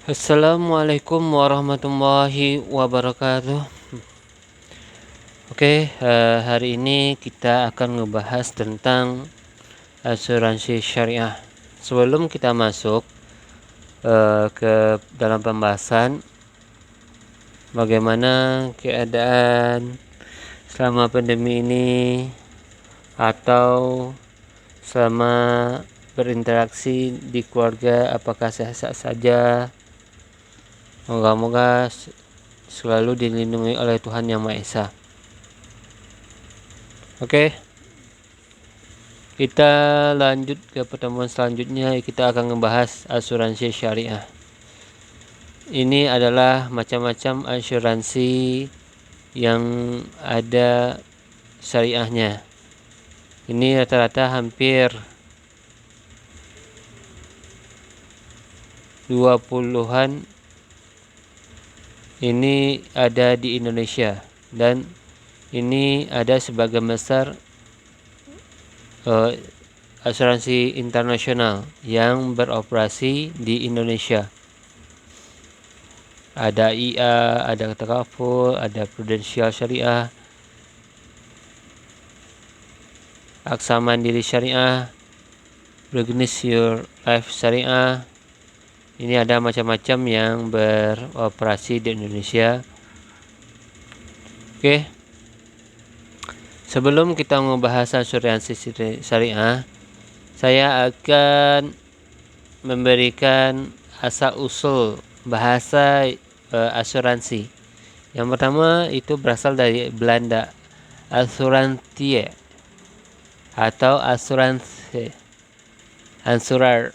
Assalamualaikum warahmatullahi wabarakatuh. Hari ini kita akan ngebahas tentang asuransi syariah. Sebelum kita masuk ke dalam pembahasan bagaimana keadaan selama pandemi ini atau selama berinteraksi di keluarga, apakah sehat-sehat saja. Moga-moga selalu dilindungi oleh Tuhan Yang Maha Esa. Kita lanjut ke pertemuan selanjutnya. Kita akan membahas asuransi syariah. Ini adalah macam-macam asuransi yang ada syariahnya. Ini rata-rata hampir 20-an ini ada di Indonesia, dan ini ada sebagian besar asuransi internasional yang beroperasi di Indonesia. Ada IA, ada Takaful, ada Prudential Syariah, Aksa Mandiri Syariah, Your Life Syariah. Ini ada macam-macam yang beroperasi di Indonesia. Sebelum kita membahas asuransi syariah, saya akan memberikan asal-usul bahasa asuransi. Yang pertama itu berasal dari Belanda, asurantie atau asuransi, ansurar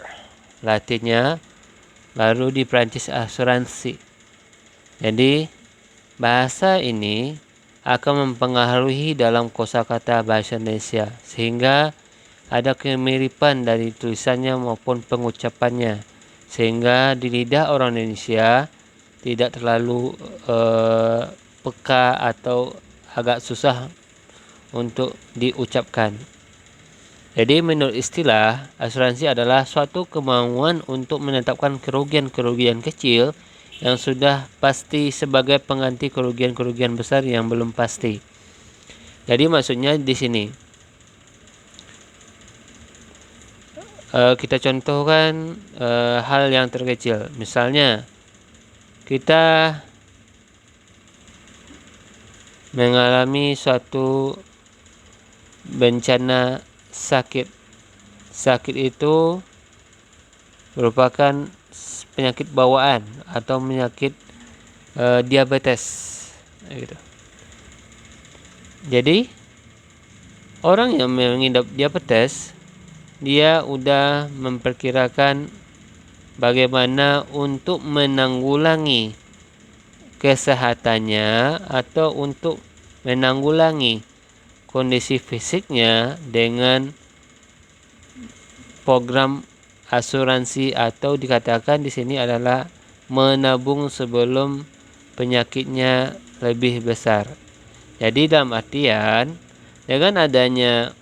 Latinnya, baru di Prancis asuransi. Jadi bahasa ini akan mempengaruhi dalam kosakata bahasa Indonesia, sehingga ada kemiripan dari tulisannya maupun pengucapannya, sehingga di lidah orang Indonesia tidak terlalu peka atau agak susah untuk diucapkan. Jadi menurut istilah, asuransi adalah suatu kemauan untuk menetapkan kerugian-kerugian kecil yang sudah pasti sebagai pengganti kerugian-kerugian besar yang belum pasti. Jadi maksudnya di sini kita contohkan hal yang terkecil. Misalnya kita mengalami suatu bencana sakit. Sakit itu merupakan penyakit bawaan atau penyakit diabetes gitu. Jadi orang yang mengidap diabetes, dia udah memperkirakan bagaimana untuk menanggulangi kesehatannya atau untuk menanggulangi kondisi fisiknya dengan program asuransi, atau dikatakan di sini adalah menabung sebelum penyakitnya lebih besar. Jadi dalam artian dengan adanya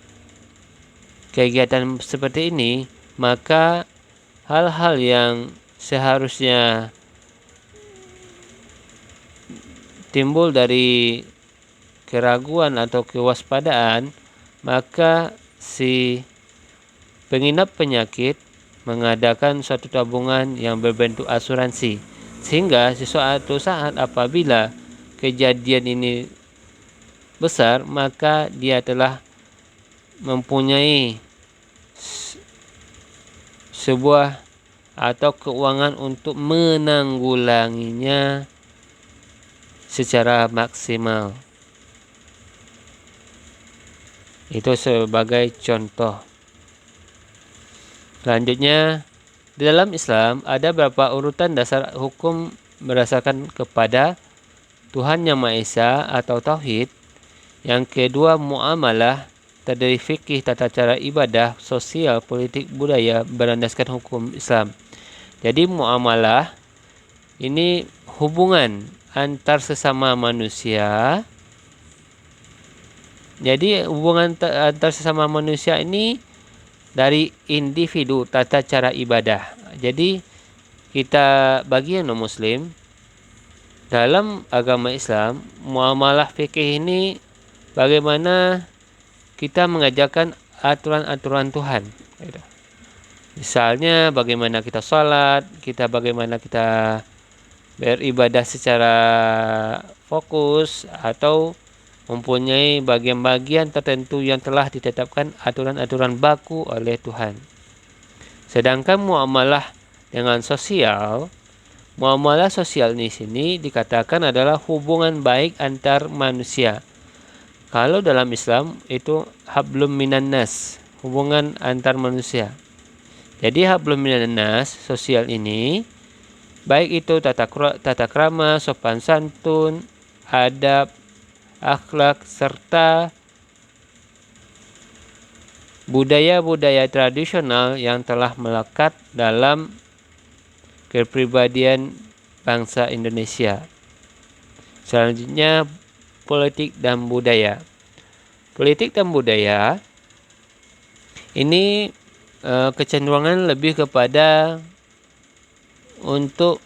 kegiatan seperti ini, maka hal-hal yang seharusnya timbul dari keraguan atau kewaspadaan, maka si penginap penyakit mengadakan suatu tabungan yang berbentuk asuransi, sehingga sesuatu saat apabila kejadian ini besar, maka dia telah mempunyai sebuah atau keuangan untuk menanggulanginya secara maksimal. Itu sebagai contoh. Selanjutnya, di dalam Islam ada beberapa urutan dasar hukum berdasarkan kepada Tuhan Yang Maha Esa atau Tauhid. Yang kedua, muamalah, terdiri fikih, tata cara ibadah, sosial, politik, budaya, berlandaskan hukum Islam. Jadi muamalah ini hubungan antar sesama manusia. Jadi hubungan antar sesama manusia ini dari individu, tata cara ibadah. Jadi kita bagi yang non-muslim, dalam agama Islam, muamalah fikih ini bagaimana kita mengajarkan aturan-aturan Tuhan. Misalnya bagaimana kita sholat, bagaimana kita beribadah secara fokus, atau mempunyai bagian-bagian tertentu yang telah ditetapkan aturan-aturan baku oleh Tuhan. Sedangkan muamalah sosial di sini dikatakan adalah hubungan baik antar manusia. Kalau dalam Islam itu hablum minan nas, hubungan antar manusia. Jadi hablum minan nas sosial ini baik itu tata krama, sopan santun, adab, akhlak, serta budaya-budaya tradisional yang telah melekat dalam kepribadian bangsa Indonesia. Selanjutnya, politik dan budaya. Politik dan budaya ini kecenderungan lebih kepada untuk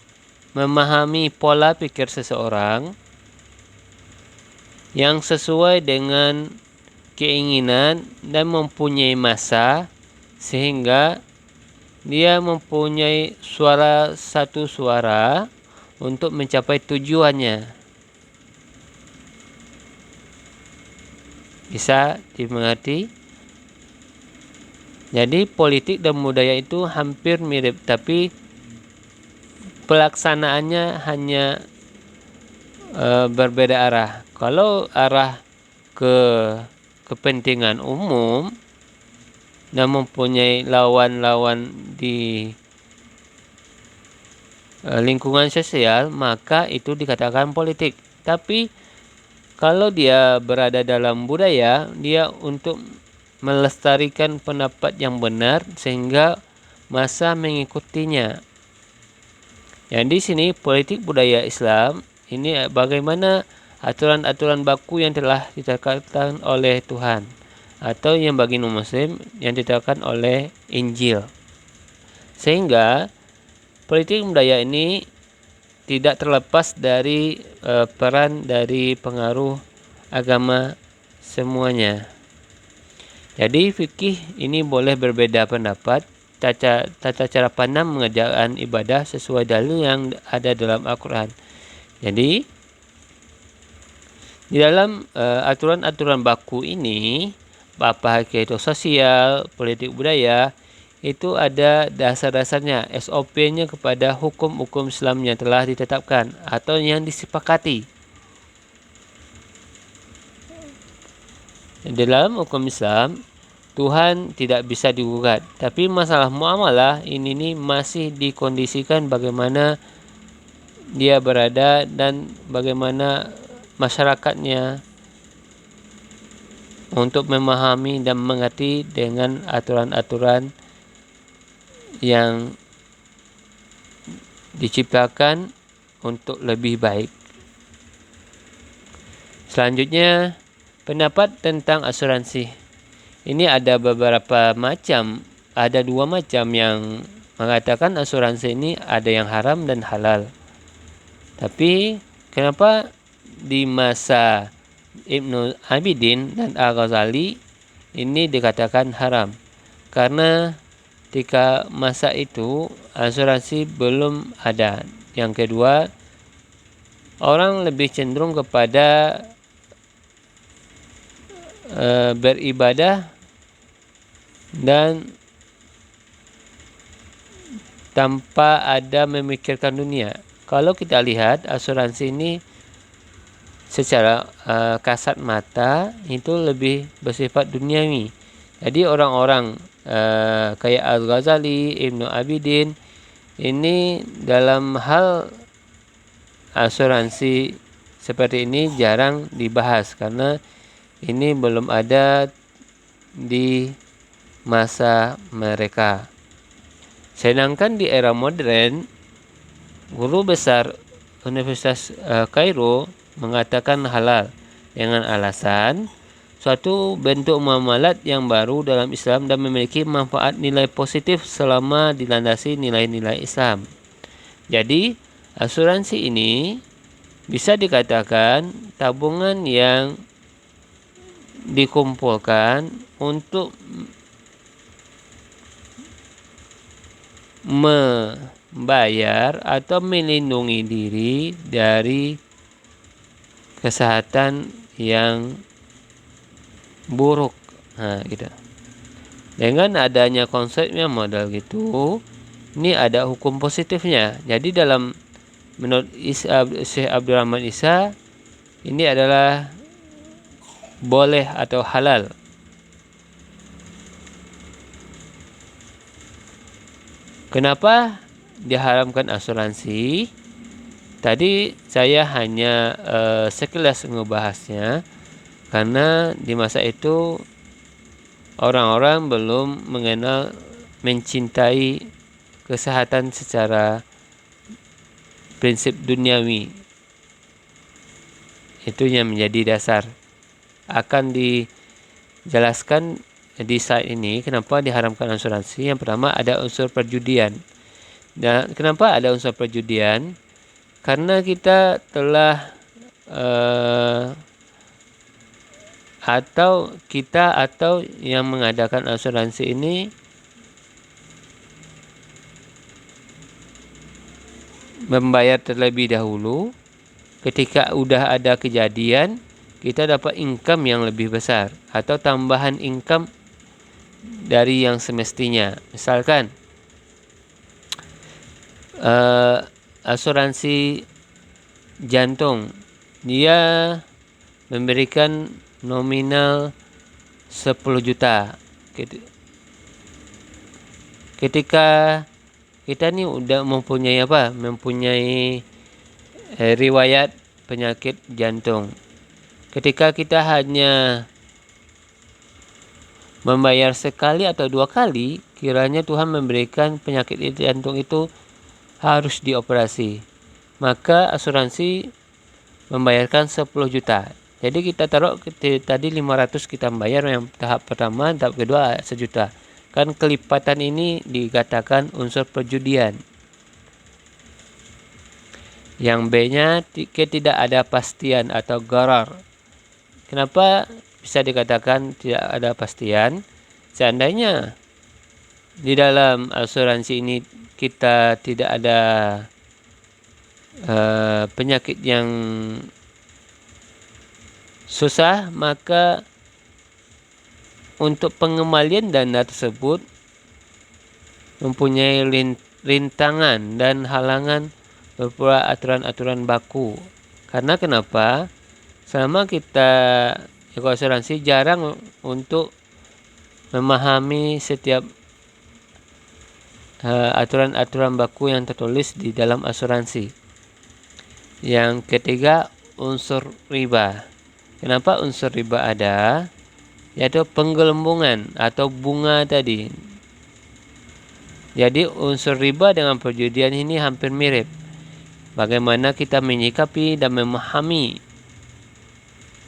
memahami pola pikir seseorang yang sesuai dengan keinginan dan mempunyai masa, sehingga dia mempunyai satu suara untuk mencapai tujuannya. Bisa dimengerti? Jadi politik dan budaya itu hampir mirip, tapi pelaksanaannya hanya berbeda arah. Kalau arah ke kepentingan umum dan mempunyai lawan-lawan di lingkungan sosial, maka itu dikatakan politik. Tapi kalau dia berada dalam budaya, dia untuk melestarikan pendapat yang benar sehingga masa mengikutinya. Yang di sini politik budaya Islam ini bagaimana aturan-aturan baku yang telah ditetapkan oleh Tuhan, atau yang bagi non-muslim yang ditetapkan oleh Injil. Sehingga politik budaya ini tidak terlepas dari peran dari pengaruh agama semuanya. Jadi fikih ini boleh berbeda pendapat, tata cara pandang mengerjakan ibadah sesuai dalil yang ada dalam Al-Quran. Jadi di dalam aturan-aturan baku ini, apa itu sosial, politik budaya, itu ada dasar-dasarnya, SOP-nya kepada hukum-hukum Islam yang telah ditetapkan atau yang disepakati. Dalam hukum Islam, Tuhan tidak bisa digugat, tapi masalah muamalah ini masih dikondisikan bagaimana dia berada dan bagaimana masyarakatnya untuk memahami dan mengerti dengan aturan-aturan yang diciptakan untuk lebih baik. Selanjutnya, pendapat tentang asuransi. Ini ada beberapa macam, ada dua macam yang mengatakan asuransi ini ada yang haram dan halal. Tapi kenapa di masa Ibnu Abidin dan Al-Ghazali ini dikatakan haram? Karena ketika masa itu asuransi belum ada. Yang kedua, orang lebih cenderung kepada beribadah dan tanpa ada memikirkan dunia. Kalau kita lihat asuransi ini secara kasat mata itu lebih bersifat duniawi. Jadi orang-orang kayak Al-Ghazali, Ibnu Abidin ini dalam hal asuransi seperti ini jarang dibahas karena ini belum ada di masa mereka. Sedangkan di era modern, guru besar Universitas Kairo mengatakan halal dengan alasan suatu bentuk muamalat yang baru dalam Islam dan memiliki manfaat nilai positif selama dilandasi nilai-nilai Islam. Jadi asuransi ini bisa dikatakan tabungan yang dikumpulkan untuk membayar atau melindungi diri dari kesehatan yang buruk. Nah, gitu. Dengan adanya konsepnya modal gitu, ini ada hukum positifnya. Jadi menurut Syekh Abdurrahman Isa, ini adalah boleh atau halal. Kenapa diharamkan asuransi? Tadi saya hanya sekilas ngebahasnya karena di masa itu orang-orang belum mencintai kesehatan secara prinsip duniawi. Itu yang menjadi dasar. Akan dijelaskan di slide ini kenapa diharamkan asuransi. Yang pertama ada unsur perjudian. Dan kenapa ada unsur perjudian? Karena kita telah atau yang mengadakan asuransi ini membayar terlebih dahulu. Ketika udah ada kejadian, kita dapat income yang lebih besar atau tambahan income dari yang semestinya. Misalkan asuransi jantung, dia memberikan nominal 10 juta. Ketika kita nih udah mempunyai riwayat penyakit jantung. Ketika kita hanya membayar sekali atau 2 kali, kiranya Tuhan memberikan penyakit jantung itu harus dioperasi. Maka asuransi membayarkan 10 juta. Jadi kita taruh tadi 500 kita bayar yang tahap pertama, tahap kedua 1 juta. Kan kelipatan ini dikatakan unsur perjudian. Yang B-nya tidak ada pastian atau gharar. Kenapa bisa dikatakan tidak ada pastian? Seandainya di dalam asuransi ini kita tidak ada penyakit yang susah, maka untuk pengembalian dana tersebut mempunyai rintangan dan halangan berupa aturan-aturan baku. Karena kenapa? Selama kita asuransi jarang untuk memahami setiap aturan-aturan baku yang tertulis di dalam asuransi. Yang ketiga, unsur riba. Kenapa unsur riba ada? Yaitu penggelembungan atau bunga tadi. Jadi unsur riba dengan perjudian ini hampir mirip. Bagaimana kita menyikapi dan memahami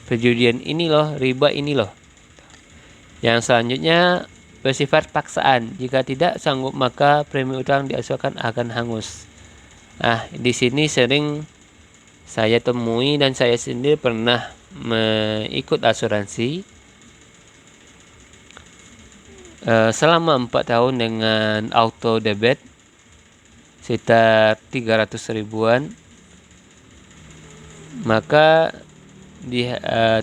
perjudian ini loh, riba ini loh. Yang selanjutnya bersifat paksaan. Jika tidak sanggup maka premi utang diusahakan akan hangus. Nah, di sini sering saya temui dan saya sendiri pernah mengikut asuransi selama 4 tahun dengan auto debit sekitar 300 ribuan. Maka di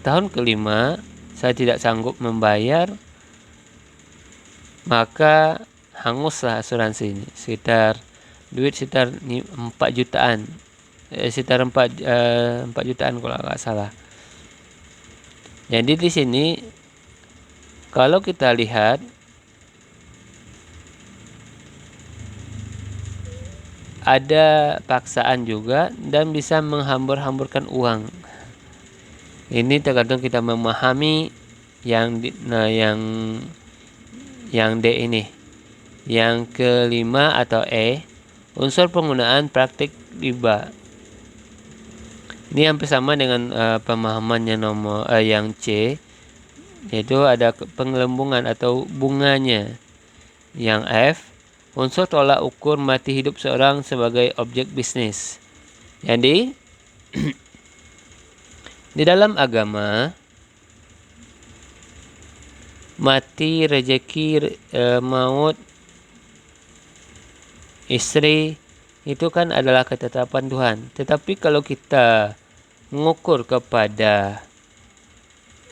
tahun kelima saya tidak sanggup membayar, maka hanguslah asuransi ini. Sekitar 4 jutaan. Sekitar 4 jutaan kalau nggak salah. Jadi di sini kalau kita lihat ada paksaan juga dan bisa menghambur-hamburkan uang. Ini tergantung kita memahami yang D ini. Yang kelima atau E, unsur penggunaan praktik riba. Ini hampir sama dengan pemahamannya yang C, yaitu ada penggelembungan atau bunganya. Yang F, unsur tolak ukur mati hidup seorang sebagai objek bisnis. Jadi, di dalam agama, mati, rezeki, maut, istri, itu kan adalah ketetapan Tuhan. Tetapi kalau kita mengukur kepada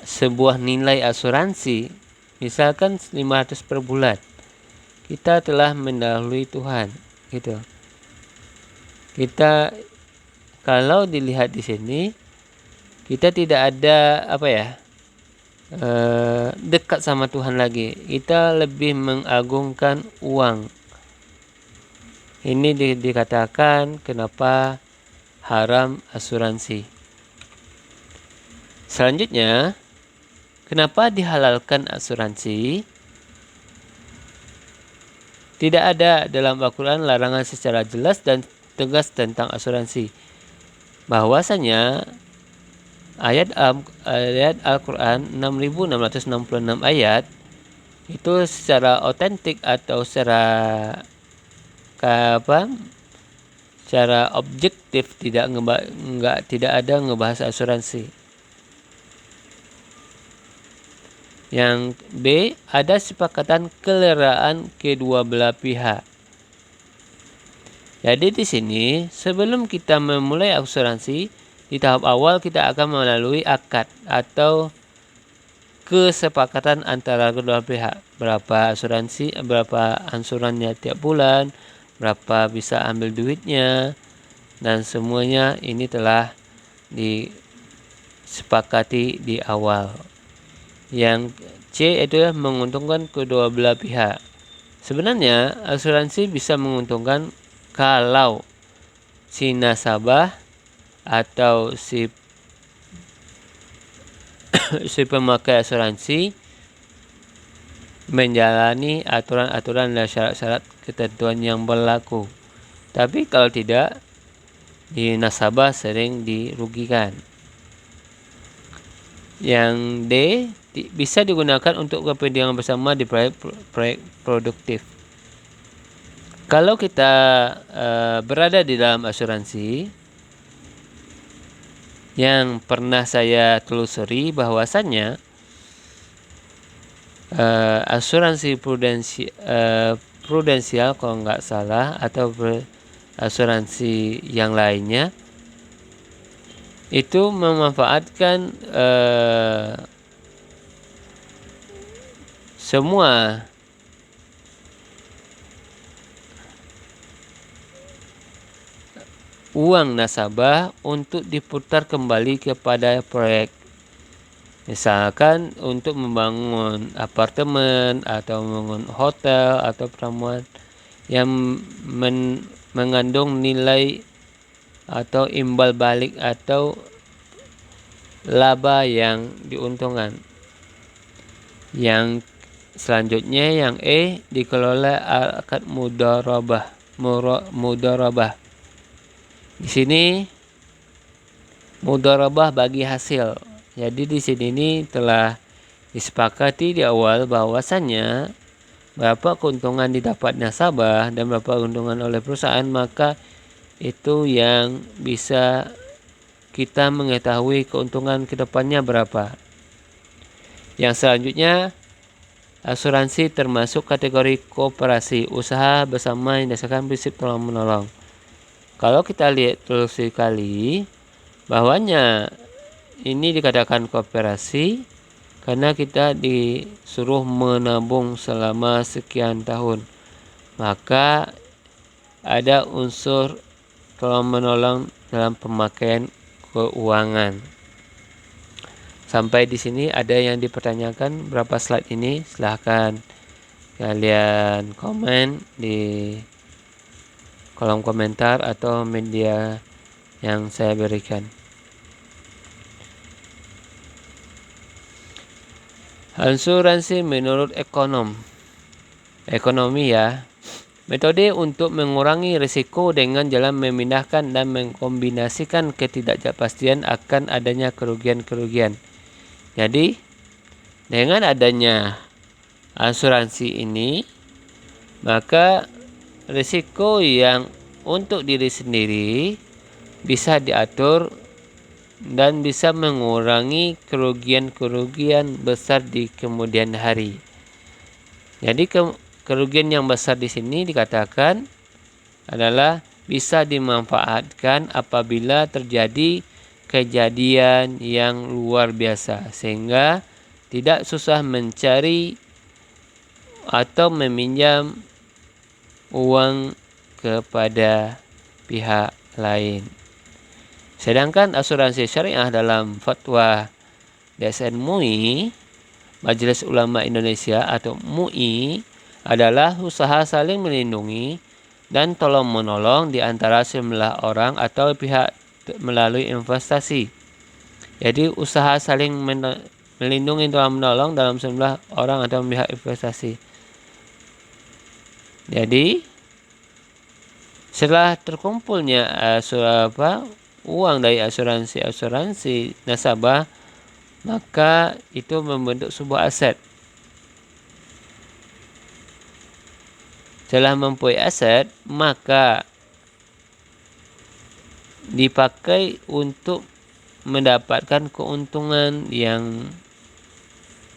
sebuah nilai asuransi, misalkan 500 per bulan, kita telah mendahului Tuhan, gitu. Kita kalau dilihat di sini, kita tidak ada dekat sama Tuhan lagi. Kita lebih mengagungkan uang. Ini dikatakan kenapa haram asuransi. Selanjutnya, kenapa dihalalkan asuransi? Tidak ada dalam Al-Quran larangan secara jelas dan tegas tentang asuransi. Bahwasanya ayat Al-Quran 6666 ayat itu secara otentik atau secara objektif tidak ada ngebahas asuransi. Yang B, ada sepakatan keleraan kedua belah pihak. Jadi di sini sebelum kita memulai asuransi, di tahap awal kita akan melalui akad atau kesepakatan antara kedua pihak. Berapa ansurannya tiap bulan, berapa bisa ambil duitnya, dan semuanya ini telah disepakati di awal. Yang C adalah menguntungkan kedua belah pihak. Sebenarnya asuransi bisa menguntungkan kalau si nasabah atau si pemakai asuransi menjalani aturan-aturan dan syarat-syarat ketentuan yang berlaku. Tapi kalau tidak, di nasabah sering dirugikan. Yang D, bisa digunakan untuk kepentingan bersama di proyek produktif. Kalau kita berada di dalam asuransi, yang pernah saya telusuri bahwasannya asuransi prudensial kalau nggak salah, atau asuransi yang lainnya, itu memanfaatkan semua uang nasabah untuk diputar kembali kepada proyek. Misalkan untuk membangun apartemen atau membangun hotel atau perumahan yang mengandung nilai atau imbal balik atau laba yang diuntungkan. Yang selanjutnya yang E, dikelola akad mudharabah. Di sini mudharabah bagi hasil. Jadi di sini ini telah disepakati di awal bahwasannya berapa keuntungan didapat nasabah dan berapa keuntungan oleh perusahaan, maka itu yang bisa kita mengetahui keuntungan kedepannya berapa. Yang selanjutnya, asuransi termasuk kategori kooperasi, usaha bersama yang berdasarkan prinsip tolong menolong. Kalau kita lihat terus sekali, bahwanya ini dikatakan kooperasi karena kita disuruh menabung selama sekian tahun. Maka ada unsur tolong menolong dalam pemakaian keuangan. Sampai di sini ada yang dipertanyakan berapa slide ini? Silahkan kalian komen di kolom komentar atau media yang saya berikan. Asuransi menurut ekonomi ya. Metode untuk mengurangi risiko dengan jalan memindahkan dan mengkombinasikan ketidakpastian akan adanya kerugian-kerugian. Jadi, dengan adanya asuransi ini, maka risiko yang untuk diri sendiri bisa diatur dan bisa mengurangi kerugian-kerugian besar di kemudian hari. Jadi kerugian yang besar di sini dikatakan adalah bisa dimanfaatkan apabila terjadi kejadian yang luar biasa sehingga tidak susah mencari atau meminjam uang kepada pihak lain. Sedangkan asuransi syariah dalam fatwa DSN MUI, Majelis Ulama Indonesia atau MUI, adalah usaha saling melindungi dan tolong-menolong di antara sejumlah orang atau pihak melalui investasi. Jadi usaha saling melindungi tolong-menolong dalam sejumlah orang atau pihak investasi. Jadi setelah terkumpulnya uang dari asuransi nasabah, maka itu membentuk sebuah aset. Setelah mempunyai aset, maka dipakai untuk mendapatkan keuntungan yang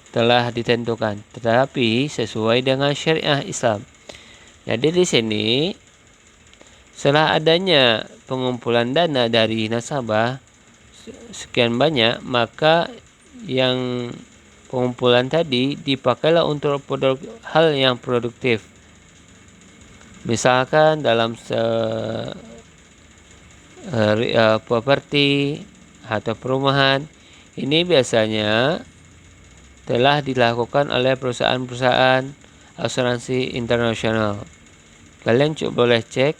telah ditentukan, tetapi sesuai dengan syariah Islam. Jadi di sini setelah adanya pengumpulan dana dari nasabah sekian banyak, maka yang pengumpulan tadi dipakailah untuk hal yang produktif. Misalkan dalam properti atau perumahan, ini biasanya telah dilakukan oleh perusahaan-perusahaan asuransi internasional. Kalian boleh cek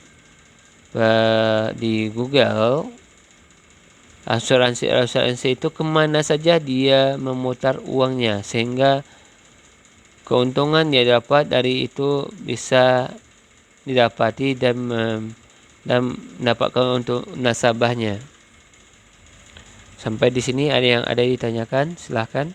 di Google asuransi itu kemana saja dia memutar uangnya, sehingga keuntungan yang dapat dari itu bisa didapati dan mendapatkan untuk nasabahnya. Sampai di sini ada yang ditanyakan, silahkan.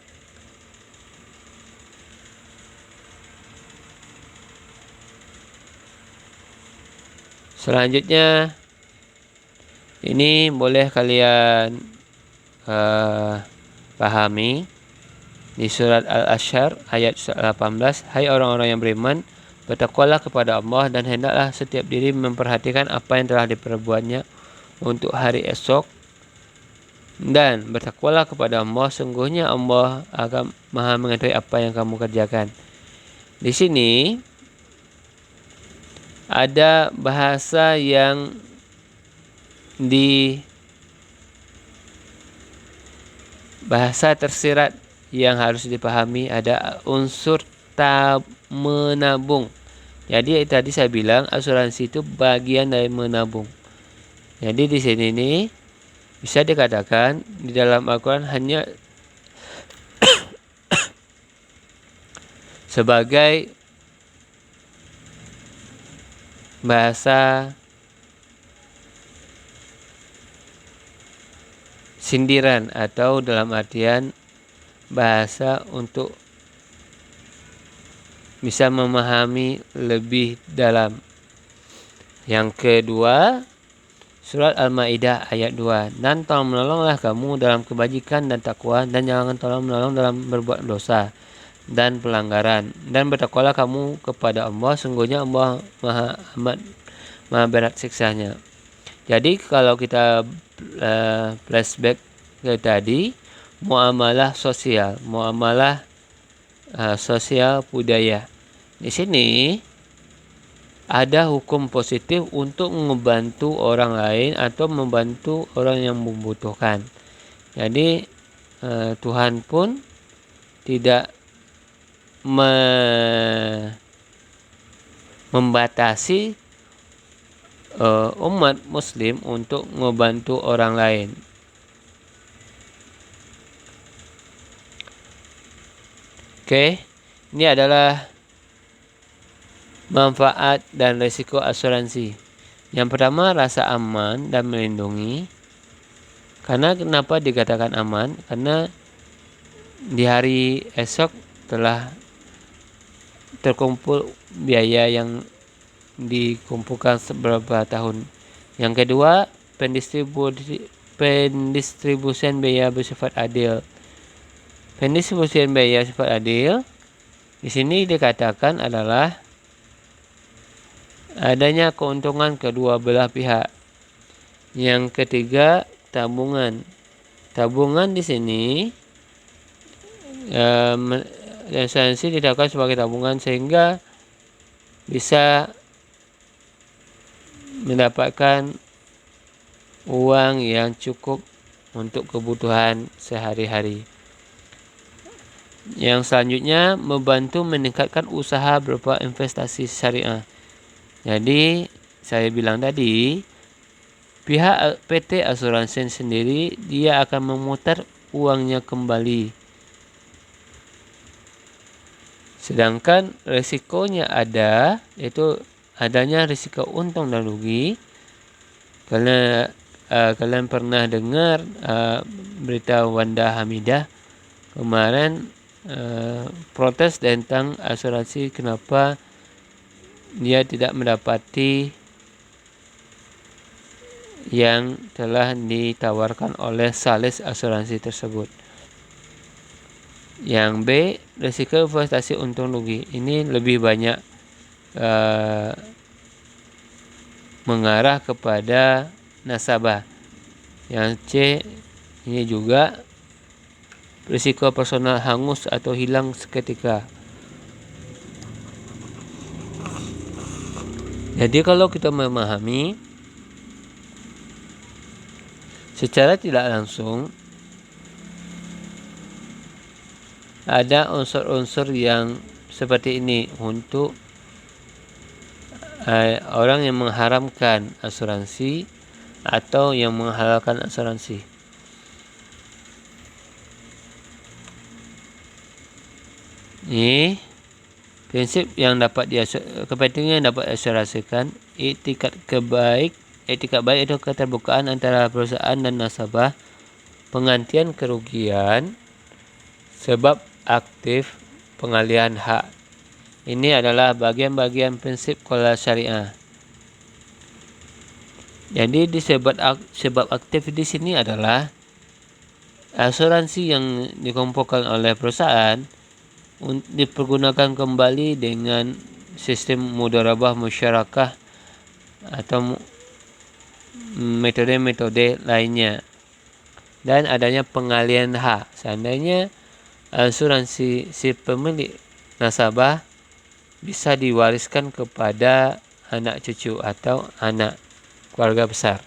Selanjutnya, ini boleh kalian pahami di surat Al-Asyr ayat 18. Hai orang-orang yang beriman, bertakwalah kepada Allah dan hendaklah setiap diri memperhatikan apa yang telah diperbuatnya untuk hari esok, dan bertakwalah kepada Allah, sungguhnya Allah akan Maha mengetahui apa yang kamu kerjakan. Di sini ada bahasa yang bahasa tersirat yang harus dipahami, ada unsur menabung. Jadi tadi saya bilang asuransi itu bagian dari menabung. Jadi di sini nih bisa dikatakan di dalam Al-Quran hanya sebagai bahasa sindiran atau dalam artian bahasa untuk bisa memahami lebih dalam. Yang kedua, surat Al-Maidah ayat 2. Dan tolong menolonglah kamu dalam kebajikan dan takwa, dan jangan tolong menolong dalam berbuat dosa dan pelanggaran, dan bertakwalah kamu kepada Allah, sungguhnya Allah maha berat siksanya. Jadi kalau kita flashback ke tadi, muamalah sosial budaya. Di sini ada hukum positif untuk membantu orang lain atau membantu orang yang membutuhkan. Jadi Tuhan pun tidak membatasi umat muslim untuk membantu orang lain. Oke, ini adalah manfaat dan risiko asuransi. Yang pertama, rasa aman dan melindungi. Karena kenapa dikatakan aman? Karena di hari esok telah terkumpul biaya yang dikumpulkan beberapa tahun. Yang kedua, pendistribusian biaya bersifat adil. Pendistribusian biaya bersifat adil di sini dikatakan adalah adanya keuntungan kedua belah pihak. Yang ketiga, tabungan. Tabungan di sini asuransi didapatkan sebagai tabungan sehingga bisa mendapatkan uang yang cukup untuk kebutuhan sehari-hari. Yang selanjutnya, membantu meningkatkan usaha berupa investasi syariah. Jadi saya bilang tadi, pihak PT asuransi sendiri dia akan memutar uangnya kembali. Sedangkan risikonya ada, yaitu adanya risiko untung dan rugi. Karena kalian pernah dengar berita Wanda Hamidah kemarin protes tentang asuransi, kenapa dia tidak mendapati yang telah ditawarkan oleh sales asuransi tersebut. Yang B, risiko investasi untung rugi. Ini lebih banyak mengarah kepada nasabah. Yang C, ini juga risiko personal hangus atau hilang seketika. Jadi kalau kita memahami secara tidak langsung, ada unsur-unsur yang seperti ini untuk orang yang mengharamkan asuransi atau yang menghalalkan asuransi. Ini prinsip yang dapat kepentingan yang dapat diasuransikan, etikat baik itu keterbukaan antara perusahaan dan nasabah, penggantian kerugian sebab aktif, pengalihan hak. Ini adalah bagian-bagian prinsip kelola syariah. Jadi sebab aktif di sini adalah asuransi yang dikumpulkan oleh perusahaan dipergunakan kembali dengan sistem mudharabah musyarakah atau metode-metode lainnya, dan adanya pengalihan hak. Seandainya asuransi si pemilik nasabah bisa diwariskan kepada anak cucu atau anak keluarga besar.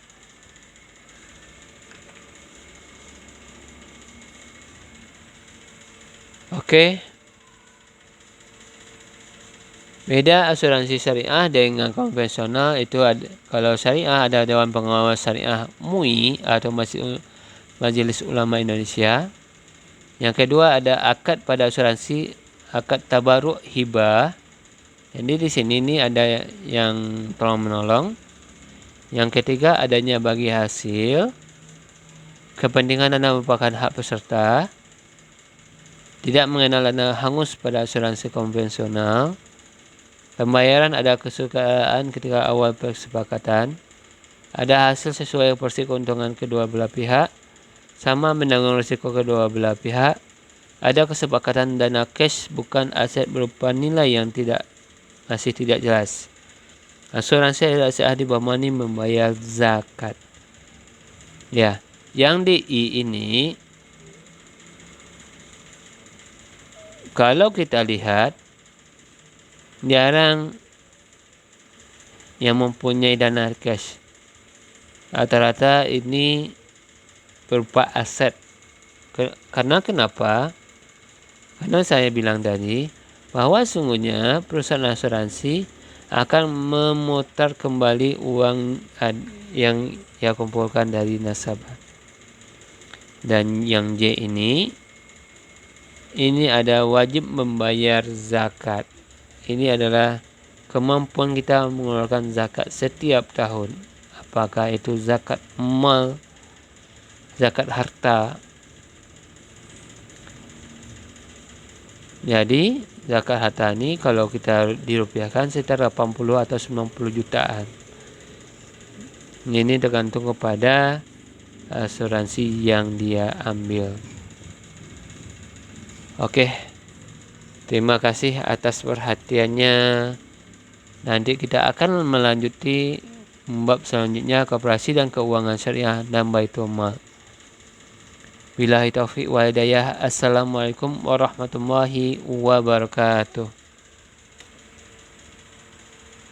Oke. Beda asuransi syariah dengan konvensional itu kalau syariah ada Dewan Pengawas Syariah MUI atau Majelis Ulama Indonesia. Yang kedua ada akad pada asuransi, akad tabaruk hibah. Jadi di sini ini ada yang tolong menolong. Yang ketiga adanya bagi hasil. Kepentingan dana merupakan hak peserta. Tidak mengenal dana hangus pada asuransi konvensional. Pembayaran ada kesukaan ketika awal kesepakatan. Ada hasil sesuai porsi keuntungan kedua belah pihak. Sama menanggung risiko kedua belah pihak. Ada kesepakatan dana cash bukan aset berupa nilai yang masih tidak jelas. Asuransi adalah sah dibahmani membayar zakat. Ya, yang di I ini kalau kita lihat jarang yang mempunyai dana cash. Rata-rata ini berupa aset. Karena kenapa? Karena saya bilang tadi bahwa sungguhnya perusahaan asuransi akan memutar kembali uang yang ia kumpulkan dari nasabah. Dan yang J ini ada wajib membayar zakat. Ini adalah kemampuan kita mengeluarkan zakat setiap tahun. Apakah itu zakat mal, zakat harta. Jadi zakat harta ini kalau kita dirupiahkan sekitar 80 atau 90 jutaan. Ini tergantung kepada asuransi yang dia ambil. Oke, terima kasih atas perhatiannya. Nanti kita akan melanjuti bab selanjutnya, koperasi dan keuangan syariah dan baitul mal. Billahi taufiq wal hidayah. Assalamualaikum warahmatullahi wabarakatuh.